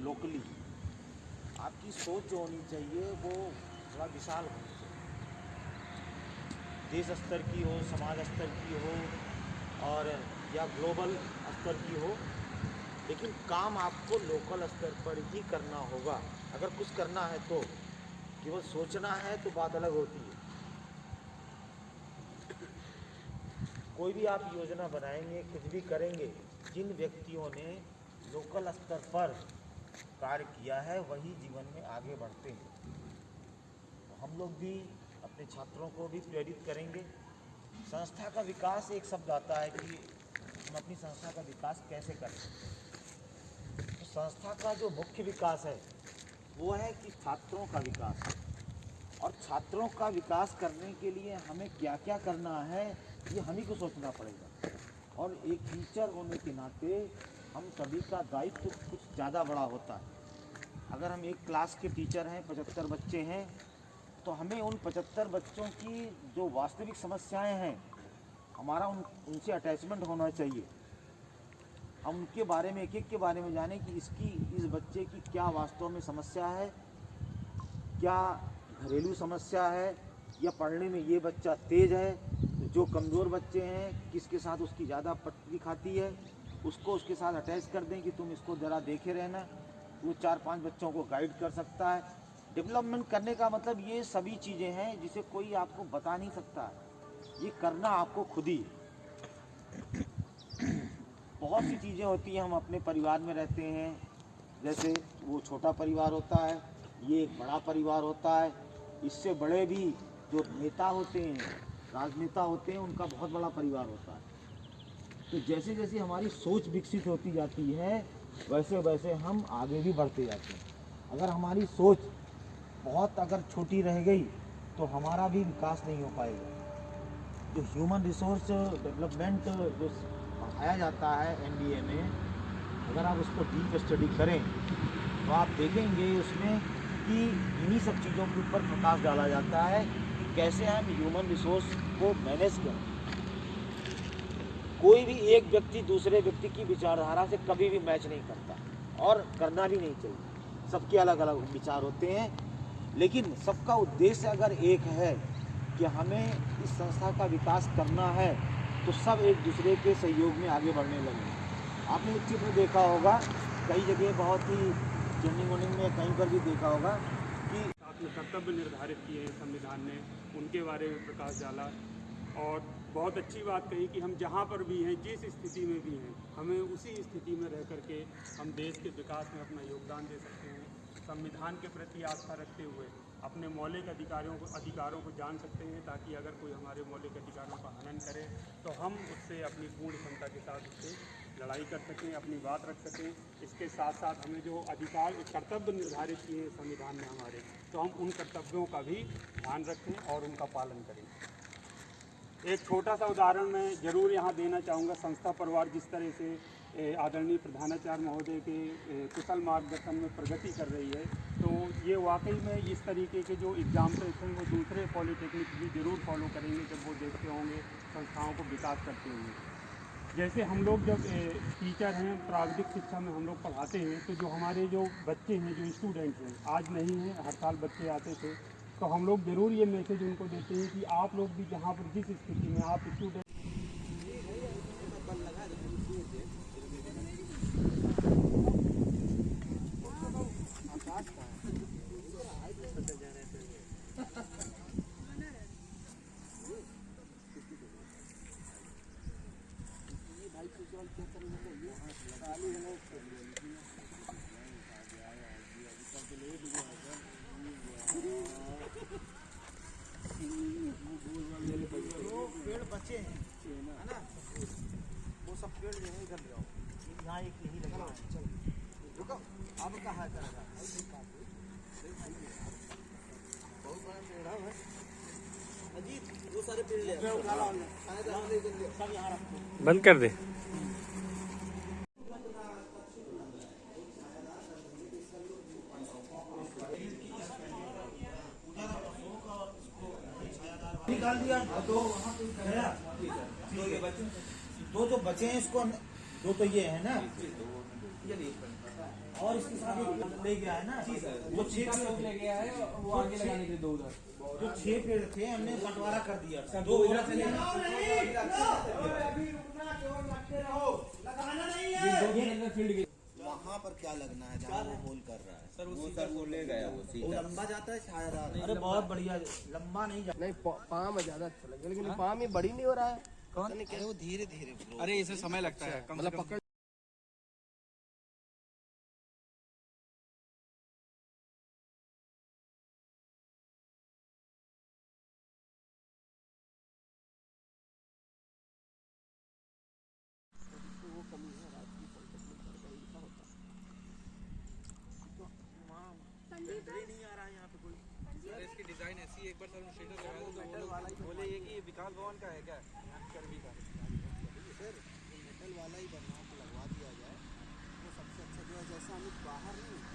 Locally, आपकी सोच जो होनी चाहिए वो थोड़ा विशाल होनी चाहिए, देश स्तर की हो, समाज स्तर की हो और या ग्लोबल स्तर की हो, लेकिन काम आपको लोकल स्तर पर ही करना होगा। अगर कुछ करना है तो केवल सोचना है तो बात अलग होती है। कोई भी आप योजना बनाएंगे, कुछ भी करेंगे, जिन व्यक्तियों ने लोकल स्तर पर कार्य किया है वही जीवन में आगे बढ़ते हैं। तो हम लोग भी अपने छात्रों को भी प्रेरित करेंगे। संस्था का विकास, एक शब्द आता है कि हम अपनी संस्था का विकास कैसे करें। तो संस्था का जो मुख्य विकास है वो है कि छात्रों का विकास, और छात्रों का विकास करने के लिए हमें क्या क्या करना है ये हम ही को सोचना पड़ेगा। और एक टीचर होने के नाते हम सभी का दायित्व कुछ ज़्यादा बड़ा होता है। अगर हम एक क्लास के टीचर हैं, 75 बच्चे हैं, तो हमें उन 75 बच्चों की जो वास्तविक समस्याएं हैं हमारा उनसे अटैचमेंट होना चाहिए। हम उनके बारे में, एक एक के बारे में जानें कि इस बच्चे की क्या वास्तव में समस्या है, क्या घरेलू समस्या है, या पढ़ने में ये बच्चा तेज़ है, जो कमज़ोर बच्चे हैं किसके साथ उसकी ज़्यादा पटरी खाती है, उसको उसके साथ अटैच कर दें कि तुम इसको ज़रा देखे रहना। वो 4-5 बच्चों को गाइड कर सकता है। डेवलपमेंट करने का मतलब ये सभी चीज़ें हैं जिसे कोई आपको बता नहीं सकता, ये करना आपको खुद ही। बहुत सी चीज़ें होती हैं, हम अपने परिवार में रहते हैं, जैसे वो छोटा परिवार होता है, ये एक बड़ा परिवार होता है, इससे बड़े भी जो नेता होते हैं, राजनेता होते हैं, उनका बहुत बड़ा परिवार होता है। तो जैसे जैसे हमारी सोच विकसित होती जाती है वैसे वैसे हम आगे भी बढ़ते जाते हैं। अगर हमारी सोच बहुत अगर छोटी रह गई तो हमारा भी विकास नहीं हो पाएगा। जो ह्यूमन रिसोर्स डेवलपमेंट जो पढ़ाया जाता है एमबीए में, अगर आप उसको डीप स्टडी करें तो आप देखेंगे उसमें कि इन्हीं सब चीज़ों के ऊपर प्रकाश डाला जाता है कि कैसे हम ह्यूमन रिसोर्स को मैनेज करें। कोई भी एक व्यक्ति दूसरे व्यक्ति की विचारधारा से कभी भी मैच नहीं करता और करना भी नहीं चाहिए। सबके अलग अलग विचार होते हैं, लेकिन सबका उद्देश्य अगर एक है कि हमें इस संस्था का विकास करना है तो सब एक दूसरे के सहयोग में आगे बढ़ने लगे। आपने एक चित्र देखा होगा, कई जगह बहुत ही ट्रेनिंग में कहीं पर भी देखा होगा कि अपने कर्तव्य निर्धारित किए हैं संविधान ने, उनके बारे में प्रकाश डाला। और बहुत अच्छी बात कही कि हम जहाँ पर भी हैं, जिस स्थिति में भी हैं, हमें उसी स्थिति में रह करके हम देश के विकास में अपना योगदान दे सकते हैं। संविधान के प्रति आस्था रखते हुए अपने मौलिक अधिकारों को जान सकते हैं, ताकि अगर कोई हमारे मौलिक अधिकारों का हनन करे तो हम उससे अपनी पूर्ण क्षमता के साथ उससे लड़ाई कर सकें, अपनी बात रख सकें। इसके साथ साथ हमें जो कर्तव्य निर्धारित किए हैं संविधान में हमारे, तो हम उन कर्तव्यों का भी ध्यान रखें और उनका पालन करें। एक छोटा सा उदाहरण मैं ज़रूर यहाँ देना चाहूँगा। संस्था परिवार जिस तरह से आदरणीय प्रधानाचार्य महोदय के कुशल मार्गदर्शन में प्रगति कर रही है, तो ये वाकई में इस तरीके के जो एग्जाम्पल्स हैं वो दूसरे पॉलिटेक्निक भी ज़रूर फॉलो करेंगे जब वो देखते होंगे संस्थाओं को विकास करते हुए। जैसे हम लोग जब टीचर हैं, प्राविधिक शिक्षा में हम लोग पढ़ाते हैं, तो जो हमारे जो बच्चे हैं, जो स्टूडेंट्स हैं, आज नहीं हैं, हर साल बच्चे आते थे, तो हम लोग ज़रूर ये मैसेज उनको देते हैं कि आप लोग भी जहाँ पर जिस स्थिति में आप स्टूडेंट पेड़ बचे हैं, है ना, वो सब पेड़ जो है इधर ले आओ, यहाँ एक यही लगा है। चलो रुको, अब कहाँ चलेगा, बहुत बड़ा पेड़ है अजीत, वो सारे पेड़ ले सब यहाँ रखो, बंद कर दे। निकाल दिया तो गया। दो जो बचे हैं इसको, दो तो ये है ना, और इसके साथ एक ले गया है ना, जो 6 पेड़ ले गया है वो आगे लगाने के लिए 2 उधर। जो 6 पेड़ थे हमने बंटवारा कर दिया, 2 उधर चले गए। फील्ड के वहाँ पर क्या लगना है जहाँ वो होल कर रहा है? सर वो ले गया वो लंबा जाता है शायद। अरे बहुत बढ़िया, लंबा नहीं जा। नहीं पाम में ज्यादा अच्छा लगेगा, लेकिन पाम ही बड़ी नहीं हो रहा है। कौन? अरे वो धीरे धीरे। अरे इसे समय लगता है, मतलब पकड़ इसकी डिजाइन ऐसी है, एक बार सर शेडर लगा दो तो वो लोग बोले ये कि विकास भवन का है क्या कर्मी का। सर मेटल वाला ही बनवा के लगवा दिया जाए वो सबसे अच्छा जो है। जैसा हम लोग बाहर नहीं